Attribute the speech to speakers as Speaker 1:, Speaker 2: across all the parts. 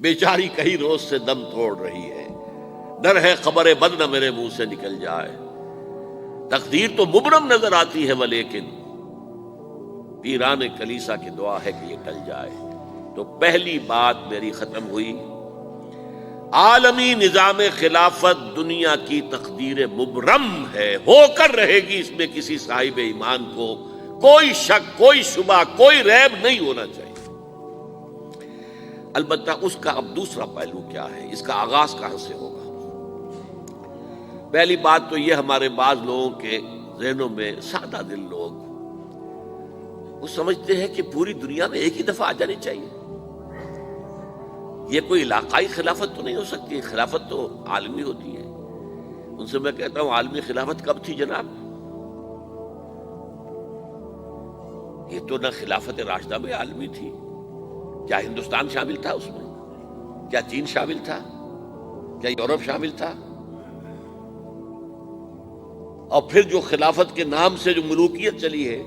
Speaker 1: بیچاری کئی روز سے دم توڑ رہی ہے، ڈر ہے خبر بد نہ میرے منہ سے نکل جائے، تقدیر تو مبرم نظر آتی ہے ولیکن پیران کلیسا کی دعا ہے کہ یہ ٹل جائے۔ تو پہلی بات میری ختم ہوئی، عالمی نظام خلافت دنیا کی تقدیر مبرم ہے، ہو کر رہے گی، اس میں کسی صاحب ایمان کو کوئی شک، کوئی شبہ، کوئی ریب نہیں ہونا چاہیے۔ البتہ اس کا اب دوسرا پہلو کیا ہے، اس کا آغاز کہاں سے ہوگا؟ پہلی بات تو یہ، ہمارے بعض لوگوں کے ذہنوں میں، سادہ دل لوگ وہ سمجھتے ہیں کہ پوری دنیا میں ایک ہی دفعہ آ جانی چاہیے، یہ کوئی علاقائی خلافت تو نہیں ہو سکتی، خلافت تو عالمی ہوتی ہے۔ ان سے میں کہتا ہوں، عالمی خلافت کب تھی جناب؟ یہ تو نہ خلافت راشدہ میں عالمی تھی، کیا ہندوستان شامل تھا اس میں؟ کیا چین شامل تھا؟ کیا یورپ شامل تھا؟ اور پھر جو خلافت کے نام سے جو ملوکیت چلی ہے،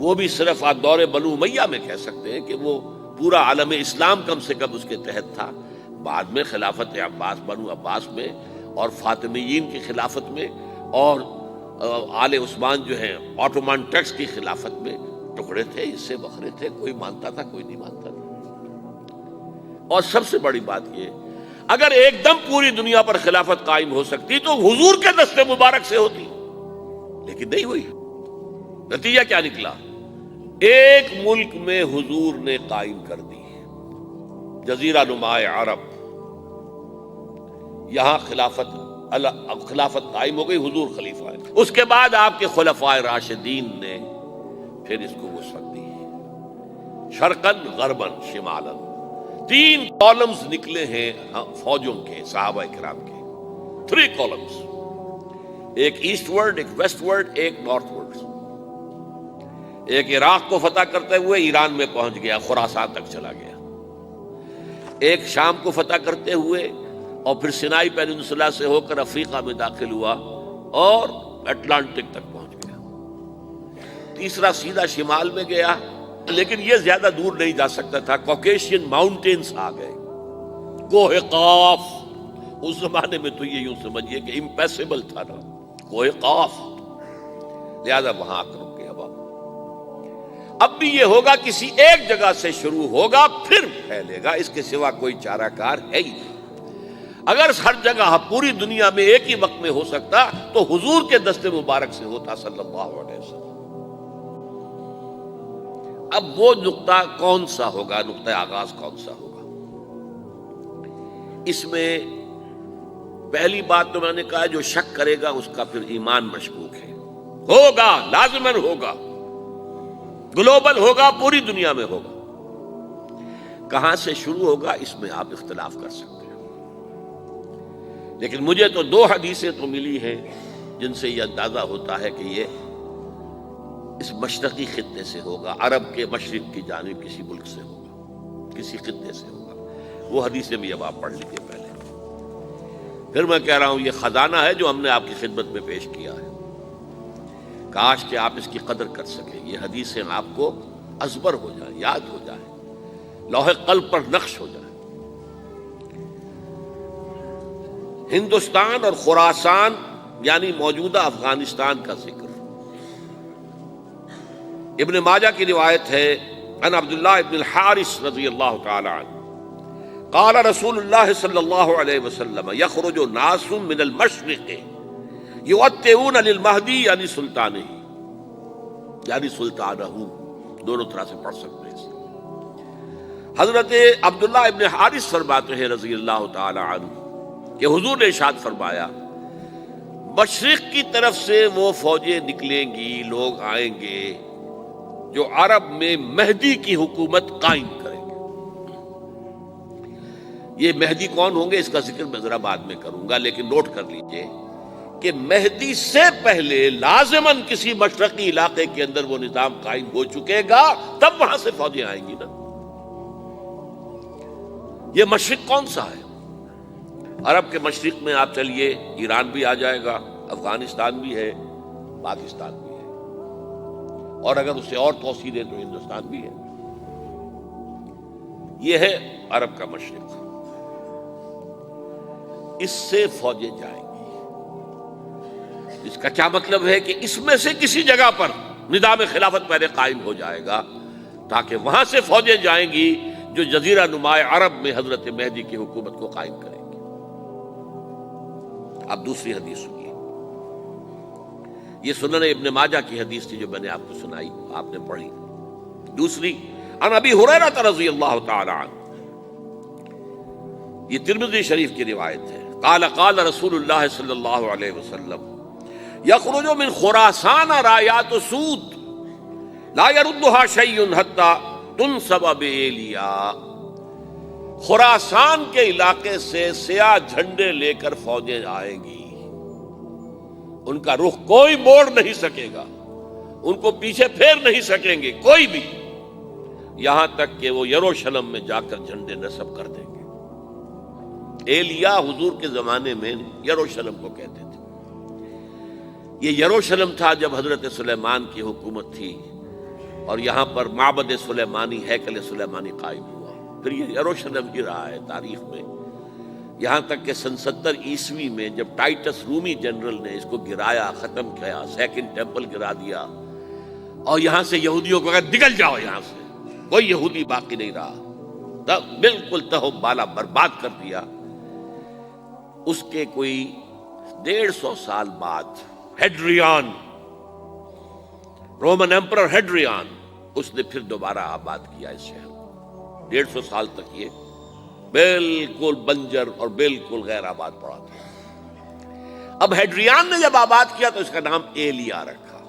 Speaker 1: وہ بھی صرف آپ دور بنو امیہ میں کہہ سکتے ہیں کہ وہ پورا عالم اسلام کم سے کم اس کے تحت تھا۔ بعد میں خلافت عباس، بنو عباس میں اور فاطمیین کی خلافت میں اور آل عثمان جو ہیں آٹومان ٹرکس کی خلافت میں ٹکڑے تھے، اس سے بکھرے تھے، کوئی مانتا تھا، کوئی نہیں مانتا تھا۔ اور سب سے بڑی بات یہ، اگر ایک دم پوری دنیا پر خلافت قائم ہو سکتی تو حضور کے دست مبارک سے ہوتی، لیکن نہیں ہوئی۔ نتیجہ کیا نکلا؟ ایک ملک میں حضور نے قائم کر دی، جزیرہ نما عرب، یہاں خلافت قائم ہو گئی، حضور خلیفہ ہے۔ اس کے بعد آپ کے خلفائے راشدین نے پھر اس کو وسعت دی، شرقاً غرباً شمالاً، 3 کالمز نکلے ہیں فوجوں کے، صحابہ کرام کے، 3 کالمز، ایک ایسٹ ورڈ، ایک ویسٹ ورڈ، ایک نارتھ ورڈ۔ ایک عراق کو فتح کرتے ہوئے ایران میں پہنچ گیا، خراسان تک چلا گیا، ایک شام کو فتح کرتے ہوئے اور پھر سینائی پیننسولا سے ہو کر افریقہ میں داخل ہوا اور اٹلانٹک تک پہنچ گیا، تیسرا سیدھا شمال میں گیا، لیکن یہ زیادہ دور نہیں جا سکتا تھا، کوکیشین ماؤنٹینز آ گئے، کوہ قاف، اس زمانے میں تو یہ یوں سمجھیے کہ امپیسیبل تھا نا، کوہ قاف، لہذا وہاں آ کر رک گیا بابا۔ اب بھی یہ ہوگا، کسی ایک جگہ سے شروع ہوگا پھر پھیلے گا، اس کے سوا کوئی چارہ کار ہے ہی نہیں۔ اگر ہر جگہ پوری دنیا میں ایک ہی وقت میں ہو سکتا تو حضور کے دست مبارک سے ہوتا صلی اللہ علیہ وسلم۔ اب وہ نقطہ کون سا ہوگا، نقطہ آغاز کون سا ہوگا؟ اس میں پہلی بات تو میں نے کہا، جو شک کرے گا اس کا پھر ایمان مشکوک ہے، ہوگا، لازماً ہوگا، گلوبل ہوگا، پوری دنیا میں ہوگا۔ کہاں سے شروع ہوگا اس میں آپ اختلاف کر سکتے ہیں، لیکن مجھے تو 2 حدیثیں تو ملی ہیں جن سے یہ اندازہ ہوتا ہے کہ یہ اس مشرقی خطے سے ہوگا، عرب کے مشرق کی جانب کسی ملک سے ہوگا، کسی خطے سے ہوگا۔ وہ حدیثیں بھی اب آپ پڑھ لیجیے پہلے، پھر میں کہہ رہا ہوں یہ خزانہ ہے جو ہم نے آپ کی خدمت میں پیش کیا ہے، کاش کہ آپ اس کی قدر کر سکیں، یہ حدیثیں آپ کو ازبر ہو جائیں، یاد ہو جائیں، لوح قلب پر نقش ہو جائیں۔ ہندوستان اور خراسان یعنی موجودہ افغانستان کا ذکر، ابن ماجہ کی روایت ہے، عن عبداللہ ابن الحارث رضی اللہ تعالی عنہ قال رسول اللہ صلی اللہ علیہ وسلم یخرج ناس من المشرق یؤتئون للمہدی یعنی سلطانہ، یعنی سلطانہ، دونوں طرح سے پڑھ سکتے ہیں۔ حضرت عبداللہ ابن حارث فرماتے ہیں رضی اللہ تعالی عنہ کہ حضور نے ارشاد فرمایا، مشرق کی طرف سے وہ فوجیں نکلیں گی، لوگ آئیں گے جو عرب میں مہدی کی حکومت قائم کریں گے۔ یہ مہدی کون ہوں گے اس کا ذکر میں ذرا بعد میں کروں گا، لیکن نوٹ کر لیجئے کہ مہدی سے پہلے لازماً کسی مشرقی علاقے کے اندر وہ نظام قائم ہو چکے گا، تب وہاں سے فوجیں آئیں گی نا۔ یہ مشرق کون سا ہے؟ عرب کے مشرق میں آپ چلیے، ایران بھی آ جائے گا، افغانستان بھی ہے، پاکستان بھی ہے، اور اگر اسے اور توسیع دیں تو ہندوستان بھی ہے۔ یہ ہے عرب کا مشرق، اس سے فوجیں جائیں گی۔ اس کا کیا مطلب ہے کہ اس میں سے کسی جگہ پر نظام خلافت پہلے قائم ہو جائے گا، تاکہ وہاں سے فوجیں جائیں گی جو جزیرہ نماء عرب میں حضرت مہدی کی حکومت کو قائم کریں گی۔ اب دوسری حدیث سنیے، یہ سنن ابن ماجہ کی حدیث تھی جو میں نے آپ کو سنائی، آپ نے پڑھی۔ دوسری، عن ابی ہریرہ رضی اللہ تعالی عنہ، یہ ترمذی شریف کی روایت ہے، قال قال رسول اللہ صلی اللہ علیہ وسلم یخرج من خراسان رایات سود لا يردها شیء حتی تنصب بإیلیا۔ خراسان کے علاقے سے سیاہ جھنڈے لے کر فوجیں آئیں گی، ان کا رخ کوئی موڑ نہیں سکے گا، ان کو پیچھے پھیر نہیں سکیں گے کوئی بھی، یہاں تک کہ وہ یروشلم میں جا کر جھنڈے نصب کر دیں گے۔ ایلیا حضور کے زمانے میں یروشلم کو کہتے تھے۔ یہ یروشلم تھا جب حضرت سلیمان کی حکومت تھی اور یہاں پر معبد سلیمانی، ہیکل سلیمانی قائم ہوا، پھر یہ یروشلم ہی رہا ہے تاریخ میں، یہاں تک کہ سن 70 عیسوی میں جب ٹائٹس رومی جنرل نے اس کو گرایا، ختم کیا، سیکنڈ ٹیمپل گرا دیا، اور یہاں سے یہودیوں کو کہا نکل جاؤ یہاں سے، کوئی یہودی باقی نہیں رہا، بالکل تہو بالا برباد کر دیا۔ اس کے کوئی 150 سال بعد ہیڈریان، رومن ایمپرر ہیڈریان، اس نے پھر دوبارہ آباد کیا اس شہر کو۔ 150 سال تک یہ بالکل بنجر اور بالکل غیر آباد پڑا تھا۔ اب ہیڈریان نے جب آباد کیا تو اس کا نام ایلیا رکھا،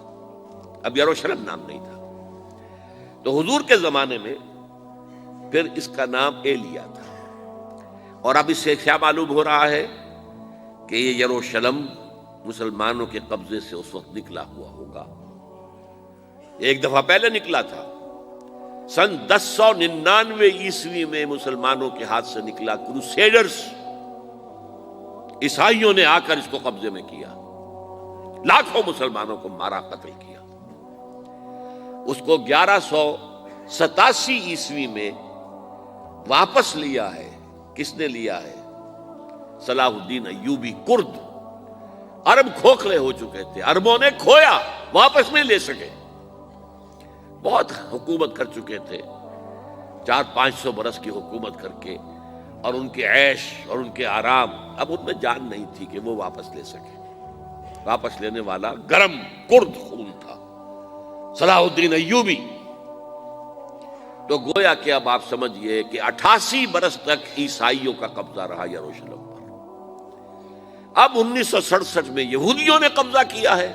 Speaker 1: اب یروشلم نام نہیں تھا۔ تو حضور کے زمانے میں پھر اس کا نام ایلیا تھا، اور اب اس سے کیا معلوم ہو رہا ہے کہ یہ یروشلم مسلمانوں کے قبضے سے اس وقت نکلا ہوا ہوگا۔ ایک دفعہ پہلے نکلا تھا، سن 1099 عیسوی میں مسلمانوں کے ہاتھ سے نکلا، کروسیڈرز عیسائیوں نے آ کر اس کو قبضے میں کیا، لاکھوں مسلمانوں کو مارا، قتل کیا۔ اس کو 1187 عیسوی میں واپس لیا ہے۔ کس نے لیا ہے؟ صلاح الدین ایوبی، کرد۔ عرب کھوکھلے ہو چکے تھے، عربوں نے کھویا، واپس نہیں لے سکے، بہت حکومت کر چکے تھے، 400-500 برس کی حکومت کر کے، اور ان کے عیش اور ان کے آرام، اب ان میں جان نہیں تھی کہ وہ واپس لے سکے۔ واپس لینے والا گرم کرد خون تھا، صلاح الدین ایوبی۔ تو گویا کہ اب آپ سمجھئے کہ 88 برس تک عیسائیوں کا قبضہ رہا یروشلم پر۔ اب 1967 میں یہودیوں نے قبضہ کیا ہے،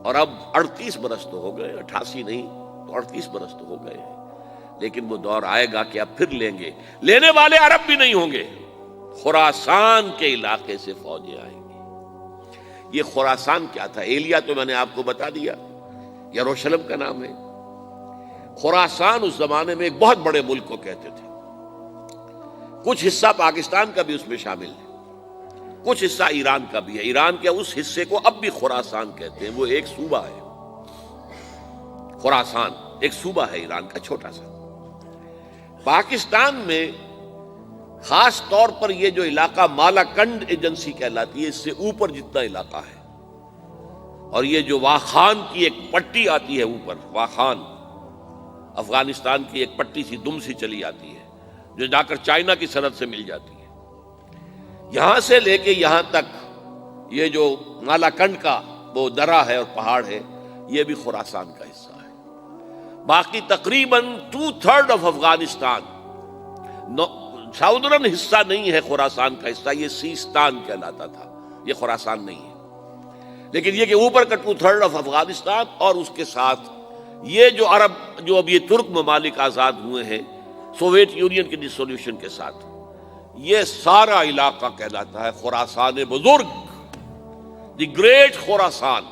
Speaker 1: اور اب 38 برس تو ہو گئے، 88 نہیں تو 38 برس تو ہو گئے ہیں، لیکن وہ دور آئے گا کہ اب پھر لیں گے۔ لینے والے عرب بھی نہیں ہوں گے، خراسان کے علاقے سے فوجیں آئیں گی۔ یہ خراسان کیا تھا؟ ایلیا تو میں نے آپ کو بتا دیا، یروشلم کا نام ہے۔ خراسان اس زمانے میں ایک بہت بڑے ملک کو کہتے تھے، کچھ حصہ پاکستان کا بھی اس میں شامل ہے، کچھ حصہ ایران کا بھی ہے۔ ایران کے اس حصے کو اب بھی خراسان کہتے ہیں، وہ ایک صوبہ ہے۔ خراسان ایک صوبہ ہے ایران کا، چھوٹا سا۔ پاکستان میں خاص طور پر یہ جو علاقہ مالاکنڈ ایجنسی کہلاتی ہے، اس سے اوپر جتنا علاقہ ہے، اور یہ جو واخان کی ایک پٹی آتی ہے اوپر، واخان افغانستان کی ایک پٹی سی دم سی چلی آتی ہے جو جا کر چائنا کی سرحد سے مل جاتی ہے، یہاں سے لے کے یہاں تک یہ جو مالاکنڈ کا وہ درہ ہے اور پہاڑ ہے، یہ بھی خراسان کا حصہ ہے۔ باقی تقریباً 2/3 آف افغانستان، ساؤدرن حصہ نہیں ہے خراسان کا حصہ، یہ سیستان کہلاتا تھا، یہ خراسان نہیں ہے۔ لیکن یہ کہ اوپر کا 2/3 آف افغانستان، اور اس کے ساتھ یہ جو عرب، جو اب یہ ترک ممالک آزاد ہوئے ہیں سوویت یونین کی ڈسولوشن کے ساتھ، یہ سارا علاقہ کہلاتا ہے خراسان بزرگ، دی گریٹ خراسان۔